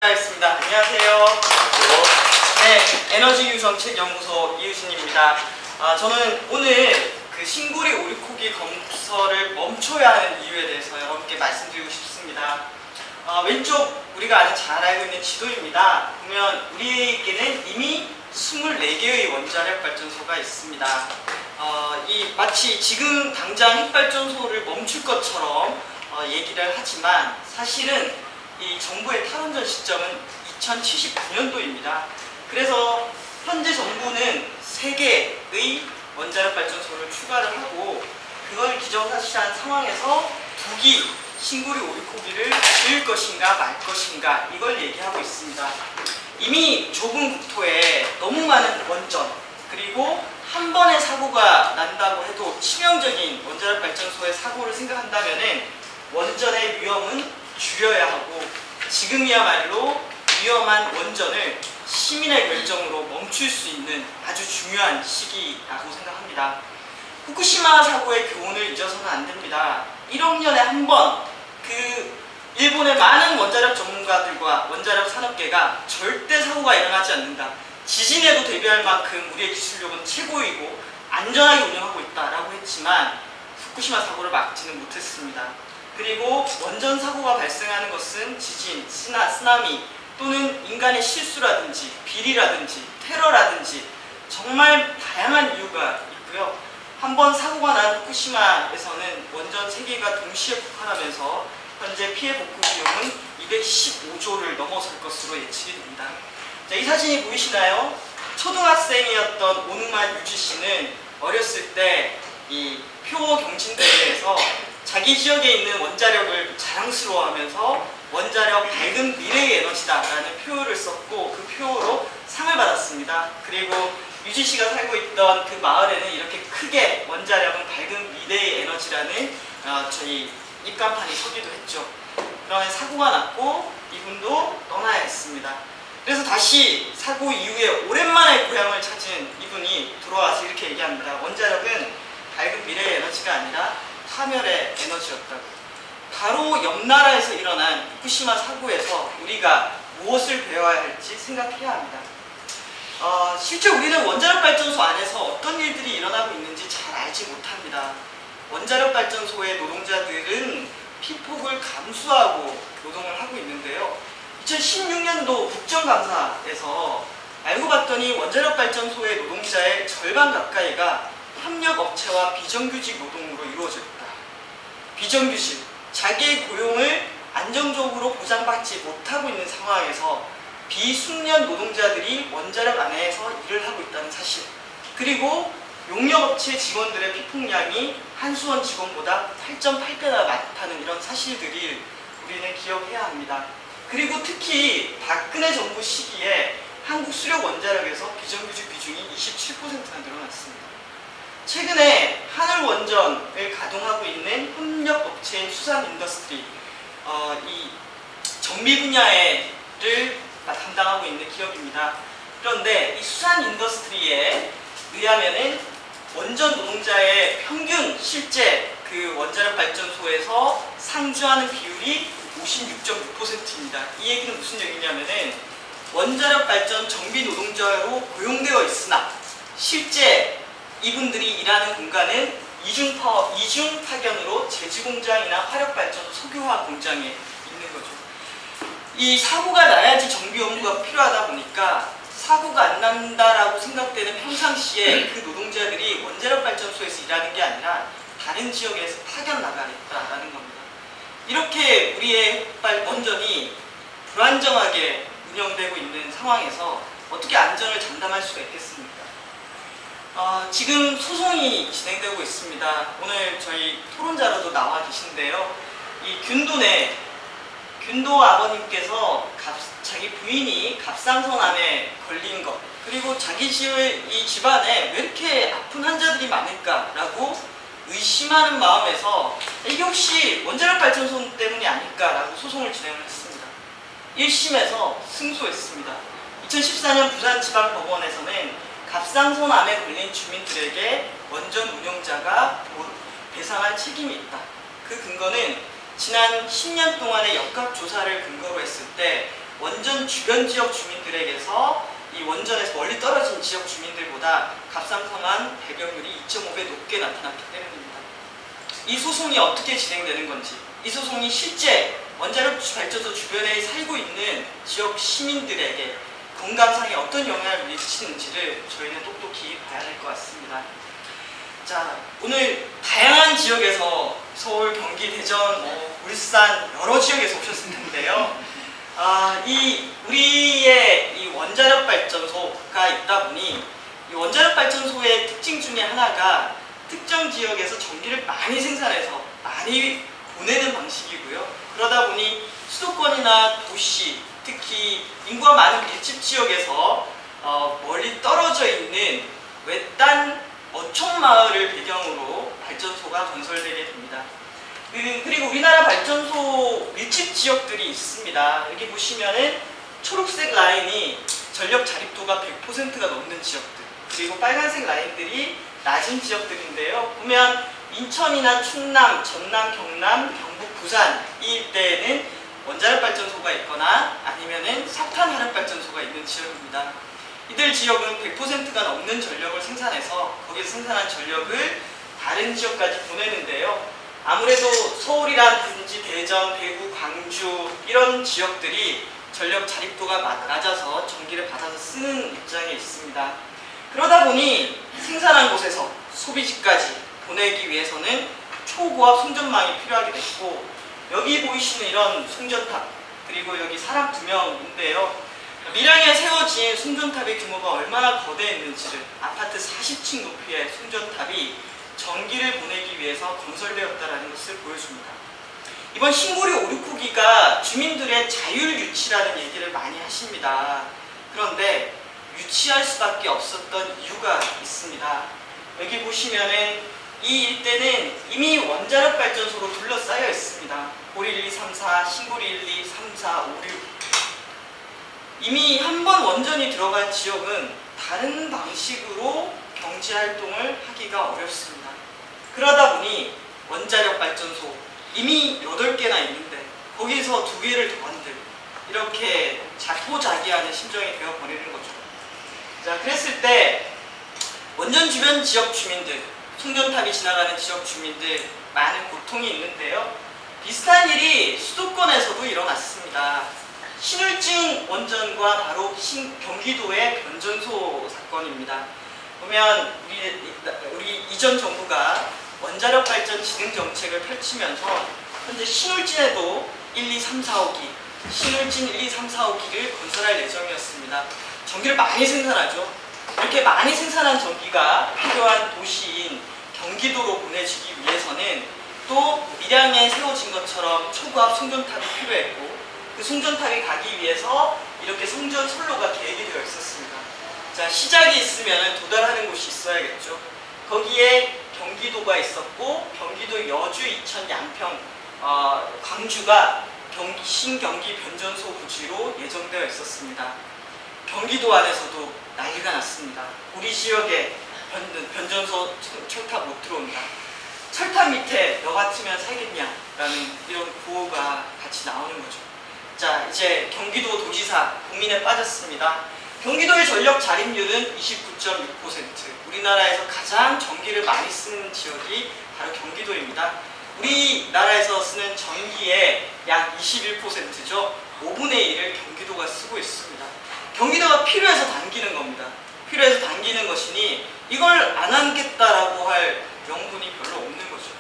하겠습니다. 안녕하세요. 네, 에너지유정책연구소 이유진입니다. 저는 오늘 그 신구리 오리코기 검서를 멈춰야 하는 이유에 대해서 여러분께 말씀드리고 싶습니다. 왼쪽 우리가 잘 알고 있는 지도입니다. 보면 우리에게는 이미 24개의 원자력 발전소가 있습니다. 마치 지금 당장 핵발전소를 멈출 것처럼 얘기를 하지만 사실은 이 정부의 탈원전 시점은 2079년도입니다. 그래서 현재 정부는 3개의 원자력 발전소를 추가를 하고 그걸 기정사실한 상황에서 2기 신구리 오리코기를 지을 것인가 말 것인가 이걸 얘기하고 있습니다. 이미 좁은 국토에 너무 많은 원전 그리고 한 번의 사고가 난다고 해도 치명적인 원자력 발전소의 사고를 생각한다면 원전의 위험은 줄여야 하고 지금이야말로 위험한 원전을 시민의 결정으로 멈출 수 있는 아주 중요한 시기라고 생각합니다. 후쿠시마 사고의 교훈을 잊어서는 안 됩니다. 1억 년에 한 번 그 일본의 많은 원자력 전문가들과 원자력 산업계가 절대 사고가 일어나지 않는다. 지진에도 대비할 만큼 우리의 기술력은 최고이고 안전하게 운영하고 있다라고 했지만 후쿠시마 사고를 막지는 못했습니다. 그리고 원전 사고가 발생하는 것은 지진, 쓰나미 또는 인간의 실수라든지 비리라든지 테러라든지 정말 다양한 이유가 있고요. 한번 사고가 난 후쿠시마에서는 원전 3개가 동시에 폭발하면서 현재 피해 복구 비용은 215조를 넘어설 것으로 예측이 됩니다. 자, 이 사진이 보이시나요? 초등학생이었던 오누마 유지 씨는 어렸을 때 이 표어 경진대회에서 자기 지역에 있는 원자력을 자랑스러워하면서 원자력 밝은 미래의 에너지다라는 표어를 썼고 그 표어로 상을 받았습니다. 그리고 유지 씨가 살고 있던 그 마을에는 이렇게 크게 원자력은 밝은 미래의 에너지라는 저희 입간판이 서기도 했죠. 그러면 사고가 났고 이분도 떠나야 했습니다. 그래서 다시 사고 이후에 오랜만에 고향을 찾은 이분이 돌아와서 이렇게 얘기합니다. 원자력은 밝은 미래의 에너지가 아니라 파멸의 에너지였다고. 바로 옆 나라에서 일어난 후쿠시마 사고에서 우리가 무엇을 배워야 할지 생각해야 합니다. 실제 우리는 원자력 발전소 안에서 어떤 일들이 일어나고 있는지 잘 알지 못합니다. 원자력 발전소의 노동자들은 피폭을 감수하고 노동을 하고 있는데요. 2016년도 국정감사에서 알고 봤더니 원자력 발전소의 노동자의 절반 가까이가 협력업체와 비정규직 노동으로 이루어져 있다. 비정규직, 자기의 고용을 안정적으로 보장받지 못하고 있는 상황에서 비숙련 노동자들이 원자력 안에서 일을 하고 있다는 사실, 그리고 용역업체 직원들의 피폭량이 한수원 직원보다 8.8배나 많다는 이런 사실들을 우리는 기억해야 합니다. 그리고 특히 박근혜 정부 시기에 한국 수력 원자력에서 비정규직 비중이 27%나 늘어났습니다. 최근에 하늘원전을 가동하고 있는 협력업체인 수산인더스트리, 이 정비 분야를 담당하고 있는 기업입니다. 그런데 이 수산인더스트리에 의하면은 원전 노동자의 평균 실제 그 원자력 발전소에서 상주하는 비율이 56.6%입니다. 이 얘기는 무슨 얘기냐면은 원자력 발전 정비 노동자로 고용되어 있으나 실제 이분들이 일하는 공간은 이중 파견으로 제지공장이나 화력발전소 석유화학 공장에 있는 거죠. 이 사고가 나야지 정비 업무가 필요하다 보니까 사고가 안 난다라고 생각되는 평상시에 그 노동자들이 원자력 발전소에서 일하는 게 아니라 다른 지역에서 파견 나가겠다라는 겁니다. 이렇게 우리의 원전이 불안정하게 운영되고 있는 상황에서 어떻게 안전을 장담할 수가 있겠습니까? 지금 소송이 진행되고 있습니다. 오늘 저희 토론자로도 나와 계신데요. 이 균도 아버님께서 자기 부인이 갑상선암에 걸린 것, 그리고 자기 이 집안에 왜 이렇게 아픈 환자들이 많을까라고 의심하는 마음에서 이게 혹시 원자력 발전소 때문이 아닐까라고 소송을 진행을 했습니다. 1심에서 승소했습니다. 2014년 부산지방법원에서는 갑상선암에 걸린 주민들에게 원전 운영자가 배상할 책임이 있다. 그 근거는 지난 10년 동안의 역학조사를 근거로 했을 때 원전 주변 지역 주민들에게서 이 원전에서 멀리 떨어진 지역 주민들보다 값상선한 배경률이 2.5배 높게 나타났기 때문입니다. 이 소송이 어떻게 진행되는 건지, 이 소송이 실제 원자력 발전소 주변에 살고 있는 지역 시민들에게 건강상에 어떤 영향을 미치는지를 저희는 똑똑히 봐야 될 것 같습니다. 자, 오늘 다양한 지역에서 서울, 경기, 대전, 울산 여러 지역에서 오셨을 텐데요. 우리의 이 원자력 발전소가 있다 보니 이 원자력 발전소의 특징 중에 하나가 특정 지역에서 전기를 많이 생산해서 많이 보내는 방식이고요. 그러다 보니 수도권이나 도시, 특히 인구가 많은 밀집 지역에서 멀리 떨어져 있는 외딴 어촌 마을을 배경으로 발전소가 건설되게 됩니다. 그리고 우리나라 발전소 밀집 지역들이 있습니다. 여기 보시면은 초록색 라인이 전력 자립도가 100%가 넘는 지역들, 그리고 빨간색 라인들이 낮은 지역들인데요. 보면 인천이나 충남, 전남, 경남, 경북, 부산 이때에는 원자력 발전소가 있거나 아니면은 석탄 화력 발전소가 있는 지역입니다. 이들 지역은 100%가 넘는 전력을 생산해서 거기서 생산한 전력을 다른 지역까지 보내는데요. 아무래도 서울이라든지 대전, 대구, 광주 이런 지역들이 전력 자립도가 낮아서 전기를 받아서 쓰는 입장에 있습니다. 그러다 보니 생산한 곳에서 소비지까지 보내기 위해서는 초고압 송전망이 필요하게 됐고, 여기 보이시는 이런 송전탑, 그리고 여기 사람 2명인데요. 밀양에 세워진 송전탑의 규모가 얼마나 거대했는지를, 아파트 40층 높이의 송전탑이 전기를 보내기 위해서 건설되었다는 것을 보여줍니다. 이번 신고리 오류코기가 주민들의 자율 유치라는 얘기를 많이 하십니다. 그런데 유치할 수밖에 없었던 이유가 있습니다. 여기 보시면은 이 일대는 이미 원자력 발전소로 둘러싸여 있습니다. 고리 1, 2, 3, 4, 신고리 1, 2, 3, 4, 5, 6. 이미 한 번 원전이 들어간 지역은 다른 방식으로 경제 활동을 하기가 어렵습니다. 그러다 보니 원자력 발전소 이미 8개나 있는데 거기서 2개를 더 만들고, 이렇게 자포자기하는 심정이 되어버리는 거죠. 자, 그랬을 때 원전 주변 지역 주민들, 송전탑이 지나가는 지역 주민들 많은 고통이 있는데요. 비슷한 일이 수도권에서도 일어났습니다. 신울진 원전과 바로 경기도의 변전소 사건입니다. 보면 우리 이전 정부가 원자력 발전 진흥 정책을 펼치면서 현재 신울진에도 1, 2, 3, 4, 5기, 신울진 1, 2, 3, 4, 5기를 건설할 예정이었습니다. 전기를 많이 생산하죠. 이렇게 많이 생산한 전기가 필요한 도시인 경기도로 보내지기 위해서는 또 밀양에 세워진 것처럼 초고압 송전탑이 필요했고, 그 송전탑이 가기 위해서 이렇게 송전 선로가 계획이 되어 있었습니다. 자, 시작이 있으면 도달하는 곳이 있어야겠죠. 거기에 경기도가 있었고, 경기도 여주, 이천, 양평, 광주가 신경기 변전소 부지로 예정되어 있었습니다. 경기도 안에서도 난리가 났습니다. 우리 지역에 변전소 철탑 못 들어온다. 철탑 밑에 너 같으면 살겠냐라는 이런 구호가 같이 나오는 거죠. 자, 이제 경기도 도지사 고민에 빠졌습니다. 경기도의 전력 자립률은 29.6%. 우리나라에서 가장 전기를 많이 쓰는 지역이 바로 경기도입니다. 우리나라에서 쓰는 전기의 약 21%죠. 5분의 1을 경기도가 쓰고 있습니다. 경기도가 필요해서 당기는 겁니다. 필요해서 당기는 것이니 이걸 안 하겠다라고 할 명분이 별로 없는 거죠.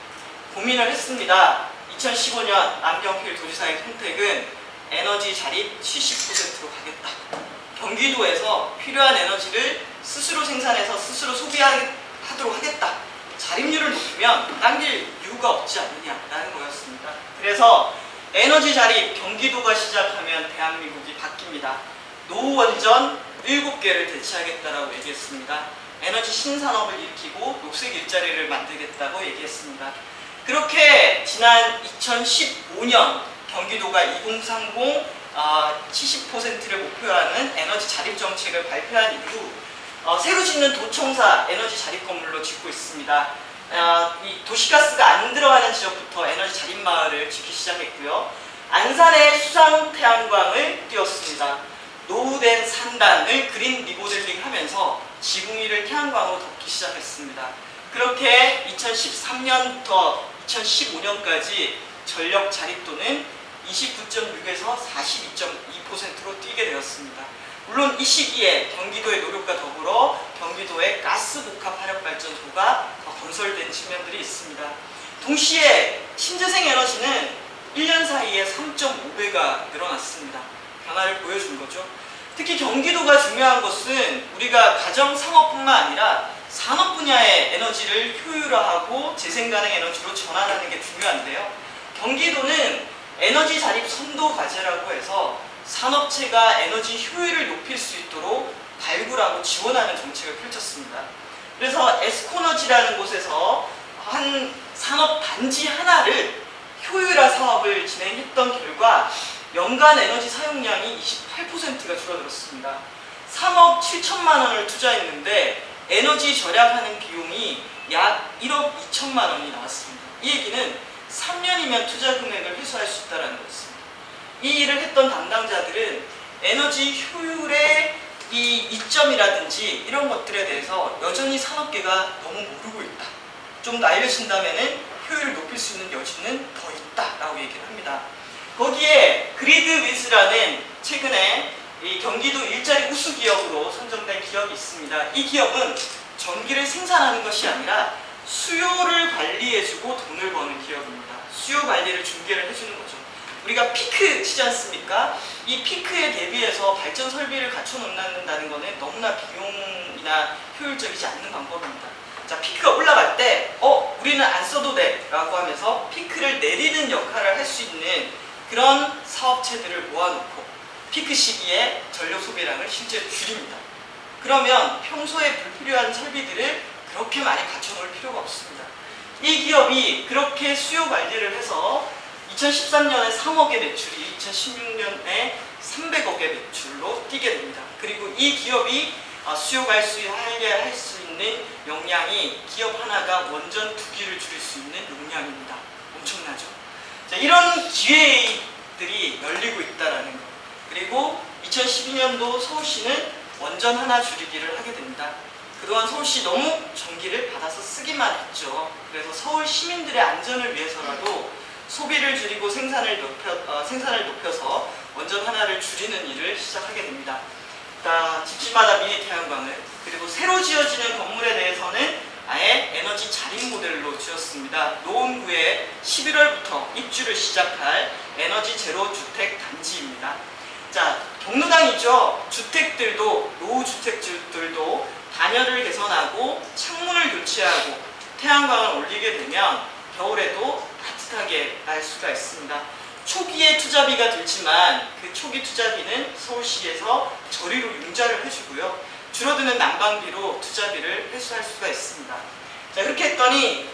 고민을 했습니다. 2015년 남경필 도지사의 선택은 에너지 자립 70%로 가겠다. 경기도에서 필요한 에너지를 스스로 생산해서 스스로 소비하도록 하겠다. 자립률을 높이면 당길 이유가 없지 않느냐라는 거였습니다. 그래서 에너지 자립 경기도가 시작하면 대한민국이 바뀝니다. 노원전 7개를 대체하겠다라고 얘기했습니다. 에너지 신산업을 일으키고 녹색 일자리를 만들겠다고 얘기했습니다. 그렇게 지난 2015년 경기도가 2030 70%를 목표로 하는 에너지 자립 정책을 발표한 이후 새로 짓는 도청사 에너지 자립 건물로 짓고 있습니다. 이 도시가스가 안 들어가는 지역부터 에너지 자립 마을을 짓기 시작했고요. 안산의 수상 태양광을 띄웠습니다. 노후된 산단을 그린 리모델링하면서 지붕 위를 태양광으로 덮기 시작했습니다. 그렇게 2013년부터 2015년까지 전력 자립도는 29.6에서 42.2%로 뛰게 되었습니다. 물론 이 시기에 경기도의 노력과 더불어 경기도의 가스 복합 화력 발전소가 건설된 측면들이 있습니다. 동시에 신재생 에너지는 1년 사이에 3.5배가 늘어났습니다. 변화를 보여준 거죠. 특히 경기도가 중요한 것은 우리가 가정 상업뿐만 아니라 산업 분야의 에너지를 효율화하고 재생 가능 에너지로 전환하는 게 중요한데요. 경기도는 에너지 자립 선도 과제라고 해서 산업체가 에너지 효율을 높일 수 있도록 발굴하고 지원하는 정책을 펼쳤습니다. 그래서 에스코너지라는 곳에서 한 산업 단지 하나를 효율화 사업을 진행했던 결과 연간 에너지 사용량이 28%가 줄어들었습니다. 3억 7천만 원을 투자했는데 에너지 절약하는 비용이 약 1억 2천만 원이 나왔습니다. 이 얘기는 3년이면 투자 금액을 회수할 수 있다는 것입니다. 이 일을 했던 담당자들은 에너지 효율의 이 이점이라든지 이런 것들에 대해서 여전히 산업계가 너무 모르고 있다. 좀 더 알려진다면 효율을 높일 수 있는 여지는 더 있다라고 얘기를 합니다. 거기에 그리드 위즈라는 최근에 이 경기도 일자리 우수 기업으로 선정된 기업이 있습니다. 이 기업은 전기를 생산하는 것이 아니라 수요를 관리해주고 돈을 버는 기업입니다. 수요 관리를 중개를 해주는 거죠. 우리가 피크 치지 않습니까? 이 피크에 대비해서 발전 설비를 갖춰 놓는다는 것은 너무나 비용이나 효율적이지 않는 방법입니다. 자, 피크가 올라갈 때 우리는 안 써도 돼 라고 하면서 피크를 내리는 역할을 할 수 있는 그런 사업체들을 모아놓고 피크 시기에 전력 소비량을 실제로 줄입니다. 그러면 평소에 불필요한 설비들을 그렇게 많이 갖춰 놓을 필요가 없습니다. 이 기업이 그렇게 수요 관리를 해서 2013년에 3억의 매출이 2016년에 300억의 매출로 뛰게 됩니다. 그리고 이 기업이 수요 관리에 할 수 있는 용량이 기업 하나가 원전 2기를 줄일 수 있는 용량입니다. 엄청나죠? 자, 이런 기회들이 열리고 있다는 것. 그리고 2012년도 서울시는 원전 하나 줄이기를 하게 됩니다. 그동안 서울시 너무 전기를 받아서 쓰기만 했죠. 그래서 서울 시민들의 안전을 위해서라도 소비를 줄이고 생산을 높여서 원전 하나를 줄이는 일을 시작하게 됩니다. 집집마다 미니 태양광을, 그리고 새로 지어지는 건물에 대해서는 아예 에너지 자립 모델로 지었습니다. 노원구에 11월부터 입주를 시작할 에너지 제로 주택 단지입니다. 자, 경로당이죠. 주택들도, 노후주택들도 단열을 개선하고 창문을 교체하고 태양광을 올리게 되면 겨울에도 따뜻하게 날 수가 있습니다. 초기에 투자비가 들지만 그 초기 투자비는 서울시에서 저리로 융자를 해주고요. 줄어드는 난방비로 투자비를 회수할 수가 있습니다. 자, 그렇게 했더니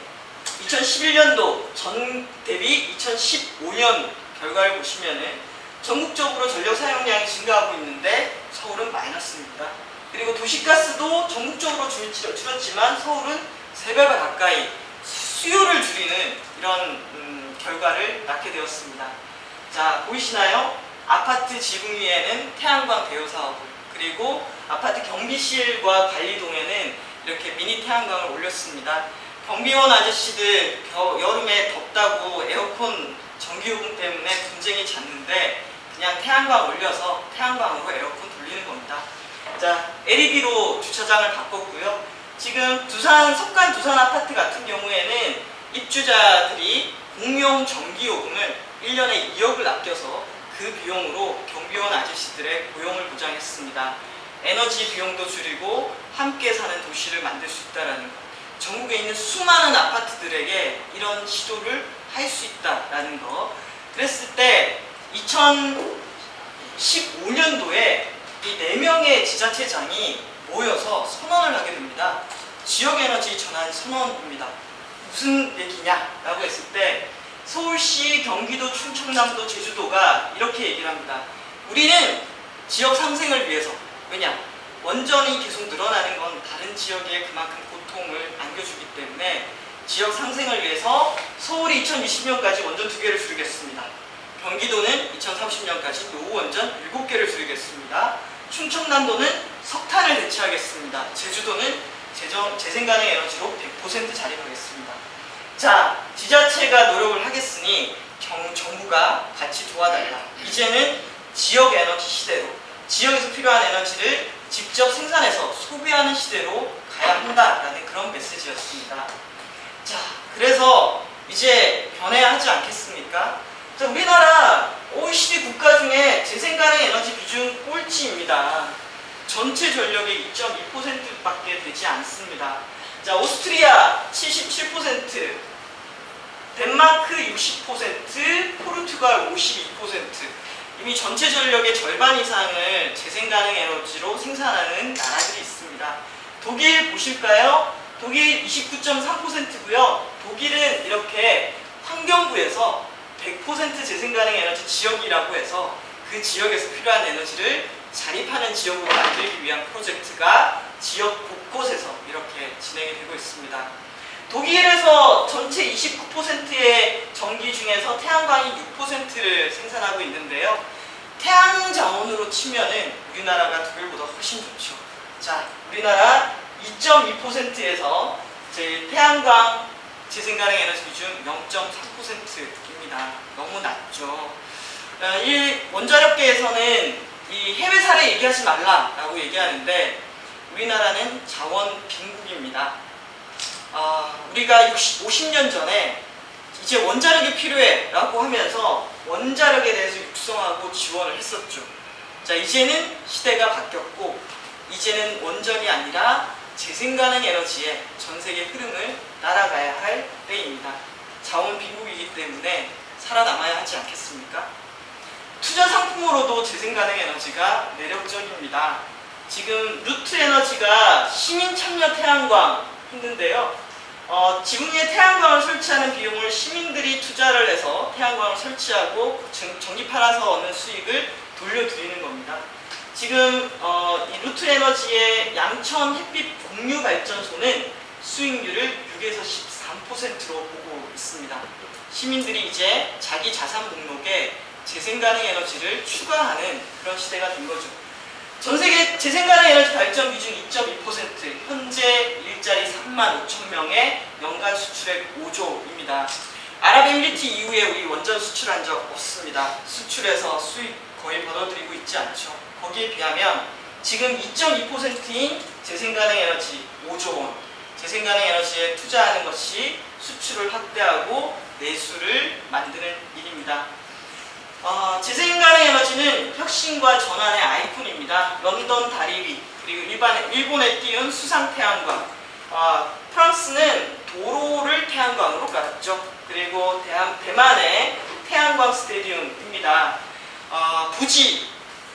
2011년도 전 대비 2015년 결과를 보시면은 전국적으로 전력 사용량이 증가하고 있는데 서울은 마이너스입니다. 그리고 도시가스도 전국적으로 줄었지만 서울은 3배 가까이 수요를 줄이는 이런 결과를 낳게 되었습니다. 자, 보이시나요? 아파트 지붕 위에는 태양광 대여 사업을, 그리고 아파트 경비실과 관리동에는 이렇게 미니 태양광을 올렸습니다. 경비원 아저씨들 여름에 덥다고 에어컨 전기요금 때문에 분쟁이 잦는데 그냥 태양광 올려서 태양광으로 에어컨 돌리는 겁니다. 자, LED로 주차장을 바꿨고요. 지금 석관 두산 아파트 같은 경우에는 입주자들이 공용 전기요금을 1년에 2억을 아껴서 그 비용으로 경비원 아저씨들의 고용을 보장했습니다. 에너지 비용도 줄이고 함께 사는 도시를 만들 수 있다는 것. 전국에 있는 수많은 아파트들에게 이런 시도를 할 수 있다는 것. 그랬을 때 2015년도에 이 4명의 지자체장이 모여서 선언을 하게 됩니다. 지역에너지 전환 선언입니다. 무슨 얘기냐라고 했을 때 서울시, 경기도, 충청남도, 제주도가 이렇게 얘기를 합니다. 우리는 지역 상생을 위해서, 왜냐? 원전이 계속 늘어나는 건 다른 지역에 그만큼 고통을 안겨주기 때문에 지역 상생을 위해서 서울이 2020년까지 원전 2개를 줄이겠습니다. 경기도는 2030년까지 노후원전 7개를 줄이겠습니다. 충청남도는 석탄을 대체하겠습니다. 제주도는 재생가능 에너지로 100% 자립하겠습니다. 자, 지자체가 노력을 하겠으니 정부가 같이 도와달라. 이제는 지역 에너지 시대로, 지역에서 필요한 에너지를 직접 생산해서 소비하는 시대로 가야 한다라는 그런 메시지였습니다. 자, 그래서 이제 변해야 하지 않겠습니까? 자, 우리나라 OECD 국가 중에 재생가능 에너지 비중 꼴찌입니다. 전체 전력의 2.2%밖에 되지 않습니다. 자, 오스트리아 77%, 덴마크 60%, 포르투갈 52%. 이미 전체 전력의 절반 이상을 재생가능 에너지로 생산하는 나라들이 있습니다. 독일 보실까요? 독일 29.3%고요. 독일은 이렇게 환경부에서 100% 재생가능 에너지 지역이라고 해서 그 지역에서 필요한 에너지를 자립하는 지역으로 만들기 위한 프로젝트가 지역 곳곳에서 이렇게 진행이 되고 있습니다. 독일에서 전체 29%의 전기 중에서 태양광이 6%를 생산하고 있는데요. 태양 자원으로 치면은 우리나라가 독일보다 훨씬 좋죠. 자, 우리나라 2.2%에서 태양광 재생가능 에너지 비중 0.3%입니다. 너무 낮죠. 이 원자력계에서는 이 해외 사례 얘기하지 말라라고 얘기하는데 우리나라는 자원 빈국입니다. 우리가 50년 전에 이제 원자력이 필요해 라고 하면서 원자력에 대해서 육성하고 지원을 했었죠. 자, 이제는 시대가 바뀌었고 이제는 원전이 아니라 재생가능 에너지의 전 세계 흐름을 따라가야 할 때입니다. 자원 빈국이기 때문에 살아남아야 하지 않겠습니까? 투자 상품으로도 재생가능 에너지가 매력적입니다. 지금 루트 에너지가 시민 참여 태양광 했는데요. 지붕 위에 태양광을 설치하는 비용을 시민들이 투자를 해서 태양광을 설치하고 전기 팔아서 얻는 수익을 돌려드리는 겁니다. 지금 이 루트 에너지의 양천 햇빛 공유 발전소는 수익률을 6에서 13%로 보고 있습니다. 시민들이 이제 자기 자산 목록에 재생가능 에너지를 추가하는 그런 시대가 된 거죠. 전 세계 재생가능 에너지 발전 비중 2.2%, 현재 일자리 3만 5천 명의 연간 수출액 5조입니다. 아랍에미리트 이후에 우리 원전 수출한 적 없습니다. 수출해서 수익 거의 벌어들이고 있지 않죠. 거기에 비하면 지금 2.2%인 재생가능 에너지 5조 원, 재생가능 에너지에 투자하는 것이 수출을 확대하고 내수를 만드는 일입니다. 재생가능 에너지는 혁신과 전환의 아이콘입니다. 런던 다리 위, 그리고 일본에 띄운 수상 태양광, 프랑스는 도로를 태양광으로 깔았죠. 그리고 대만의 태양광 스테디움입니다. 부지,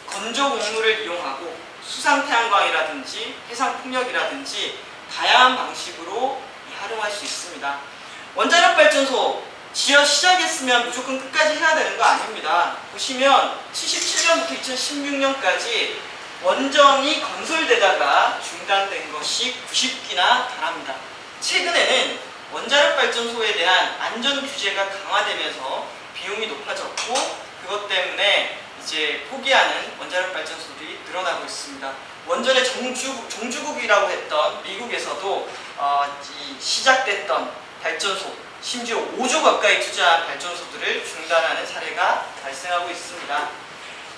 건조 곡물을 이용하고 수상 태양광이라든지 해상 풍력이라든지 다양한 방식으로 활용할 수 있습니다. 원자력 발전소 지어 시작했으면 무조건 끝까지 해야 되는 거 아닙니다. 보시면 77년부터 2016년까지 원전이 건설되다가 중단된 것이 90기나 달합니다. 최근에는 원자력 발전소에 대한 안전 규제가 강화되면서 비용이 높아졌고 그것 때문에 이제 포기하는 원자력 발전소들이 늘어나고 있습니다. 원전의 종주국이라고 했던 미국에서도 시작됐던 발전소, 심지어 5조 가까이 투자한 발전소들을 중단하는 사례가 발생하고 있습니다.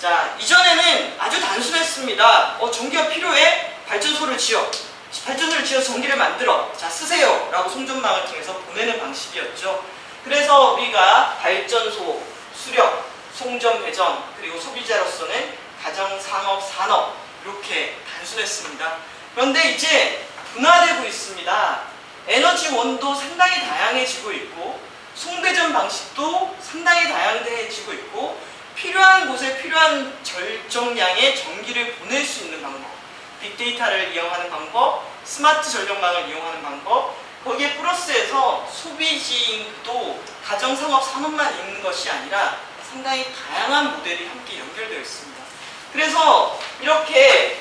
자, 이전에는 아주 단순했습니다. 전기가 필요해? 발전소를 지어서 전기를 만들어. 자, 쓰세요. 라고 송전망을 통해서 보내는 방식이었죠. 그래서 우리가 발전소, 수력, 송전, 배전, 그리고 소비자로서는 가정, 상업, 산업 이렇게 단순했습니다. 그런데 이제 분화되고 있습니다. 에너지원도 상당히 다양해지고 있고 송배전 방식도 상당히 다양해지고 있고 필요한 곳에 필요한 절정량의 전기를 보낼 수 있는 방법, 빅데이터를 이용하는 방법, 스마트 전력망을 이용하는 방법, 거기에 플러스해서 소비지도 가정, 상업, 산업만 있는 것이 아니라 상당히 다양한 모델이 함께 연결되어 있습니다. 그래서 이렇게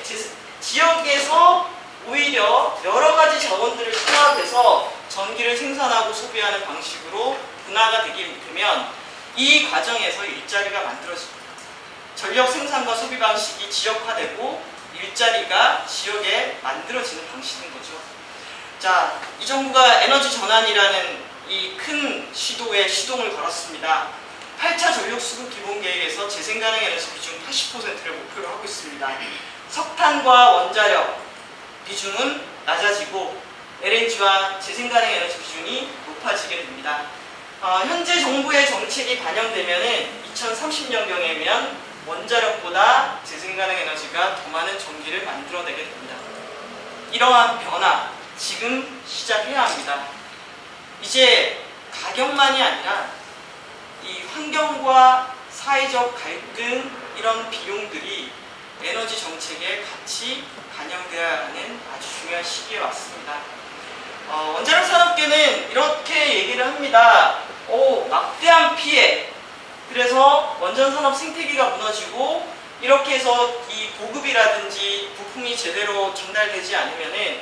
지역에서 오히려 여러 가지 자원들을 통합해서 전기를 생산하고 소비하는 방식으로 분화가 되게 되면 이 과정에서 일자리가 만들어집니다. 전력 생산과 소비 방식이 지역화되고 일자리가 지역에 만들어지는 방식인 거죠. 자, 이 정부가 에너지 전환이라는 이 큰 시도에 시동을 걸었습니다. 8차 전력 수급 기본 계획에서 재생 가능 에너지 비중 80%를 목표로 하고 있습니다. 석탄과 원자력 비중은 낮아지고 LNG와 재생 가능 에너지 비중이 높아지게 됩니다. 현재 정부의 정책이 반영되면은 2030년경이면 원자력보다 재생 가능 에너지가 더 많은 전기를 만들어내게 됩니다. 이러한 변화 지금 시작해야 합니다. 이제 가격만이 아니라 이 환경과 사회적 갈등 이런 비용들이 에너지 정책에 같이 반영되어야 하는 아주 중요한 시기에 왔습니다. 원자력 산업계는 이렇게 얘기를 합니다. 막대한 피해. 그래서 원전 산업 생태계가 무너지고 이렇게 해서 이 보급이라든지 부품이 제대로 전달되지 않으면은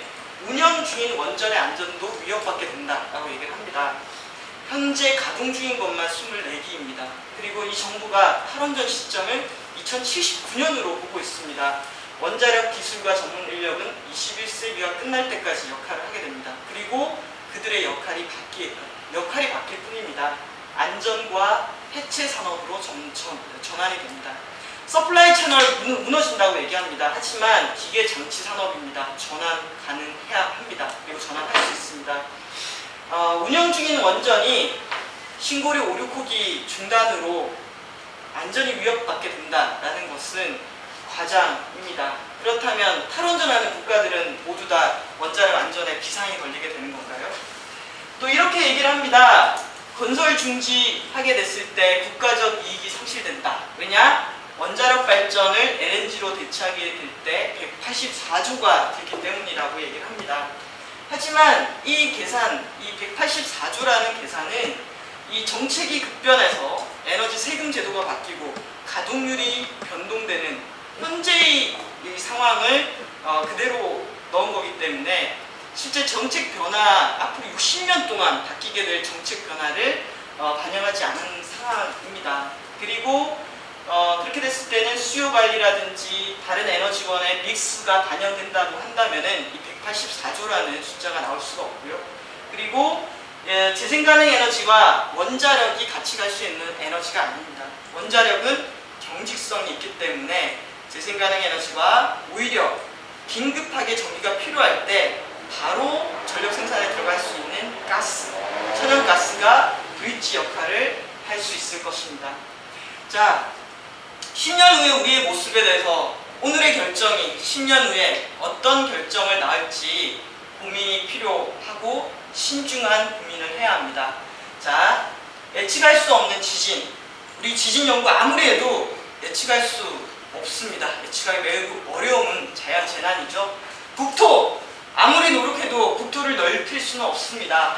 운영 중인 원전의 안전도 위협받게 된다라고 얘기를 합니다. 현재 가동 중인 것만 24기입니다. 그리고 이 정부가 탈원전 시점을 2079년으로 보고 있습니다. 원자력 기술과 전문 인력은 21세기가 끝날 때까지 역할을 하게 됩니다. 그리고 그들의 역할이 바뀔 뿐입니다. 안전과 해체 산업으로 전환이 됩니다. 서플라이 채널 무너진다고 얘기합니다. 하지만 기계 장치 산업입니다. 전환 가능해야 합니다. 그리고 전환할 수 있습니다. 운영 중인 원전이 신고리 5, 6호기 중단으로 안전이 위협받게 된다는 것은 과장입니다. 그렇다면 탈원전하는 국가들은 모두 다 원자력 안전에 비상이 걸리게 되는 건가요? 또 이렇게 얘기를 합니다. 건설 중지하게 됐을 때 국가적 이익이 상실된다. 왜냐? 원자력 발전을 LNG로 대체하게 될 때 184조가 들기 때문이라고 얘기를 합니다. 하지만 이 계산, 이 184조라는 계산은 이 정책이 급변해서 에너지 세금 제도가 바뀌고 가동률이 변동되는 현재의 이 상황을 그대로 넣은 거기 때문에 실제 정책 변화, 앞으로 60년 동안 바뀌게 될 정책 변화를 반영하지 않은 상황입니다. 그리고 그렇게 됐을 때는 수요 관리라든지 다른 에너지원의 믹스가 반영된다고 한다면은 이 184조라는 숫자가 나올 수가 없고요. 그리고 재생 가능 에너지와 원자력이 같이 갈 수 있는 에너지가 아닙니다. 원자력은 경직성이 있기 때문에 재생 가능 에너지와 오히려 긴급하게 전기가 필요할 때 바로 전력 생산에 들어갈 수 있는 가스, 천연가스가 브릿지 역할을 할 수 있을 것입니다. 자, 10년 후에 우리의 모습에 대해서 오늘의 결정이 10년 후에 어떤 결정을 낳을지 고민이 필요하고 신중한 고민을 해야 합니다. 자, 예측할 수 없는 지진. 우리 지진 연구 아무리 해도 예측할 수 없습니다. 예측하기 매우 어려운 자연재난이죠. 국토. 아무리 노력해도 국토를 넓힐 수는 없습니다.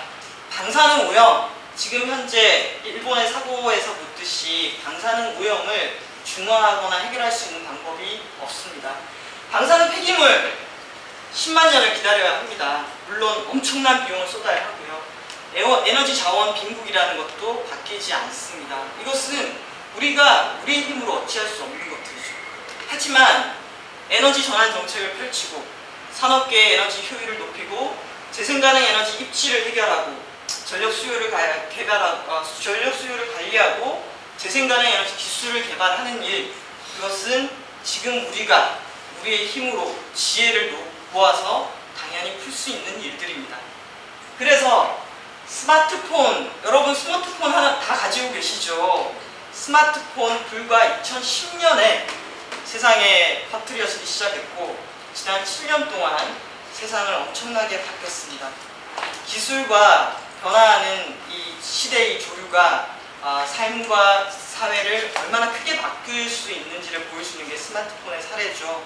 방사능 오염. 지금 현재 일본의 사고에서 묻듯이 방사능 오염을 중화하거나 해결할 수 있는 방법이 없습니다. 방사능 폐기물 10만 년을 기다려야 합니다. 물론 엄청난 비용을 쏟아야 하고요. 에너지 자원 빈국이라는 것도 바뀌지 않습니다. 이것은 우리가 우리의 힘으로 어찌할 수 없는 것들이죠. 하지만 에너지 전환 정책을 펼치고 산업계의 에너지 효율을 높이고 재생가능 에너지 입지를 해결하고 전력 수요를 관리하고 재생가능 에너지 기술을 개발하는 일, 그것은 지금 우리가 우리의 힘으로 지혜를 모아서 당연히 풀 수 있는 일들입니다. 그래서 스마트폰, 여러분 스마트폰 하나 다 가지고 계시죠? 스마트폰 불과 2010년에 세상에 퍼뜨려지기 시작했고 지난 7년 동안 세상을 엄청나게 바뀌었습니다. 기술과 변화하는 이 시대의 조류가 삶과 사회를 얼마나 크게 바꿀 수 있는지를 보여주는 게 스마트폰의 사례죠.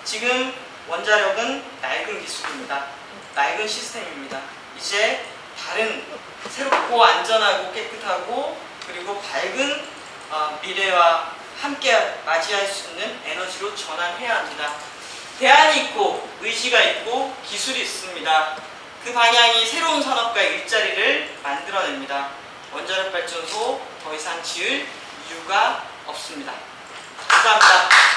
지금 원자력은 낡은 기술입니다. 낡은 시스템입니다. 이제 다른 새롭고 안전하고 깨끗하고 그리고 밝은 미래와 함께 맞이할 수 있는 에너지로 전환해야 합니다. 대안이 있고 의지가 있고 기술이 있습니다. 그 방향이 새로운 산업과 일자리를 만들어냅니다. 원자력 발전소 더 이상 지을 이유가 없습니다. 감사합니다.